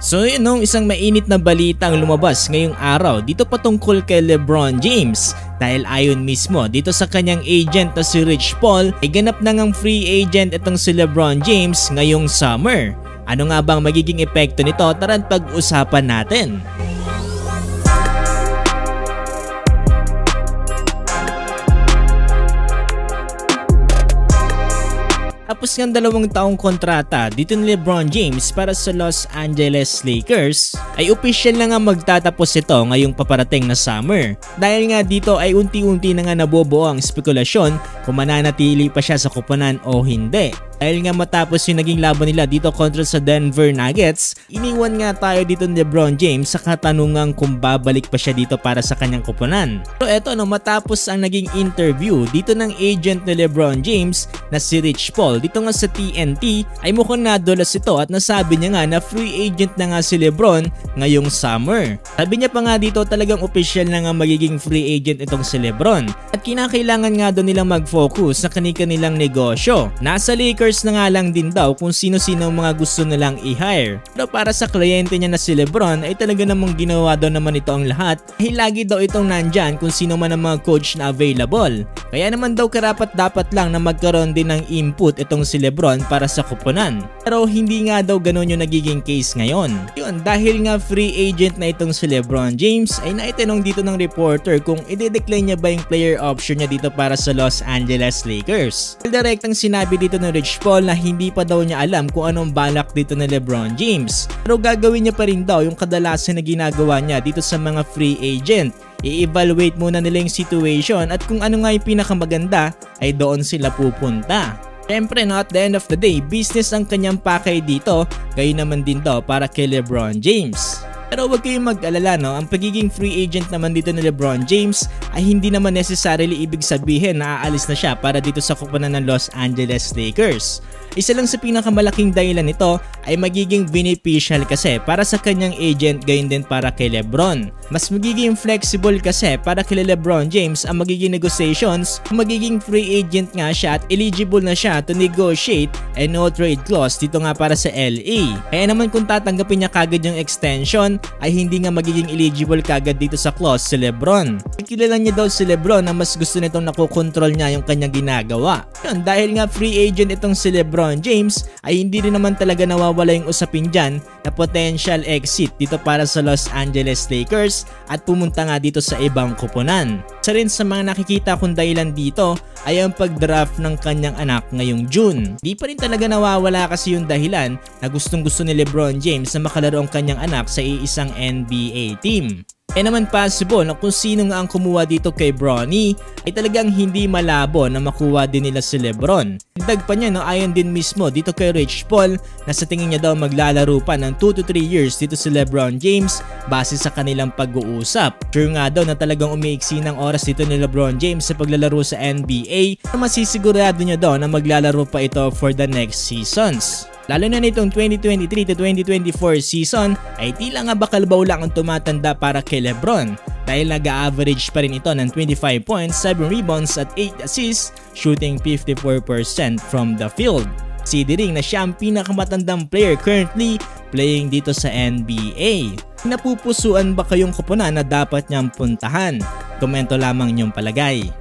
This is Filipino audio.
So yun no, isang mainit na balita ang lumabas ngayong araw dito patungkol kay LeBron James dahil ayon mismo dito sa kanyang agent na si Rich Paul ay ganap na ngang free agent itong si LeBron James ngayong summer. Ano nga bang magiging epekto nito? Tara't pag-usapan natin. Tapos ng 2 taong kontrata dito ni LeBron James para sa Los Angeles Lakers ay official na nga magtatapos ito ngayong paparating na summer. Dahil nga dito ay unti-unti na nga nabubuo ang spekulasyon kung mananatili pa siya sa koponan o hindi. Dahil nga matapos yung naging laban nila dito kontra sa Denver Nuggets, iniwan nga tayo dito ni LeBron James sa katanungan kung babalik pa siya dito para sa kanyang koponan. So eto no, matapos ang naging interview dito ng agent ni LeBron James na si Rich Paul dito nga sa TNT ay mukhang nadulas ito at nasabi niya nga na free agent na nga si LeBron ngayong summer. Sabi niya pa nga dito talagang official na nga magiging free agent itong si LeBron at kinakailangan nga doon nilang mag-focus sa kanilang negosyo. Nasa Lakers na nga lang din daw kung sino-sino mga gusto nilang i-hire. Pero para sa kliyente niya na si LeBron ay talaga namang ginawa daw naman ito ang lahat dahil lagi daw itong nandyan kung sino man ang mga coach na available. Kaya naman daw karapat-dapat lang na magkaroon din ng input itong si LeBron para sa koponan. Pero hindi nga daw ganun yung nagiging case ngayon. Yun, dahil nga free agent na itong si LeBron James ay naitanong dito ng reporter kung i-decline niya ba yung player option niya dito para sa Los Angeles Lakers. Direktang sinabi dito ng Rich Paul na hindi pa daw niya alam kung anong balak dito ni LeBron James. Pero gagawin niya pa rin daw yung kadalasan na ginagawa niya dito sa mga free agent. I-evaluate muna nila yung situation at kung ano nga yung pinakamaganda ay doon sila pupunta. Siyempre no, at the end of the day, business ang kanyang pakay dito, gayon naman din daw para kay LeBron James. Pero huwag kayong mag-alala no, ang pagiging free agent naman dito ni LeBron James ay hindi naman necessarily ibig sabihin na aalis na siya para dito sa koponan ng Los Angeles Lakers. Isa lang sa pinakamalaking dahilan nito ay magiging beneficial kasi para sa kanyang agent gayon din para kay LeBron. Mas magiging flexible kasi para kay LeBron James ang magiging negotiations kung magiging free agent nga siya at eligible na siya to negotiate a no trade clause dito nga para sa LA. Kaya naman kung tatanggapin niya kagad yung extension ay hindi nga magiging eligible kagad dito sa clause si LeBron. Kilala niya daw si LeBron na mas gusto nitong nakokontrol niya yung kanyang ginagawa. Yun, dahil nga free agent itong si LeBron James ay hindi rin naman talaga nawawala yung usapin dyan na potential exit dito para sa Los Angeles Lakers at pumunta nga dito sa ibang koponan. Isa rin sa mga nakikita kong dahilan dito ay ang pag-draft ng kanyang anak ngayong June. Di pa rin talaga nawawala kasi yung dahilan na gustong-gusto ni LeBron James na makalaro ang kanyang anak sa iisang NBA team. Naman possible na kung sino nga ang kumuha dito kay Bronny ay talagang hindi malabo na makuha din nila si LeBron. Dagdag pa niya no, ayon din mismo dito kay Rich Paul na sa tingin niya daw maglalaro pa ng 2 to 3 years dito si LeBron James base sa kanilang pag-uusap. Sure nga daw na talagang umiiksi ng oras dito ni LeBron James sa paglalaro sa NBA na masisigurado niya daw na maglalaro pa ito for the next seasons. Lalo na nitong 2023 to 2024 season ay tila nga bakal-baw lang ang tumatanda para kay LeBron dahil nag-a-average pa rin ito ng 25 points, 7 rebounds at 8 assists, shooting 54% from the field. Considering na siya ang pinakamatandang player currently playing dito sa NBA. Napupusuan ba kayong koponan na dapat niyang puntahan? Komento lamang niyong palagay.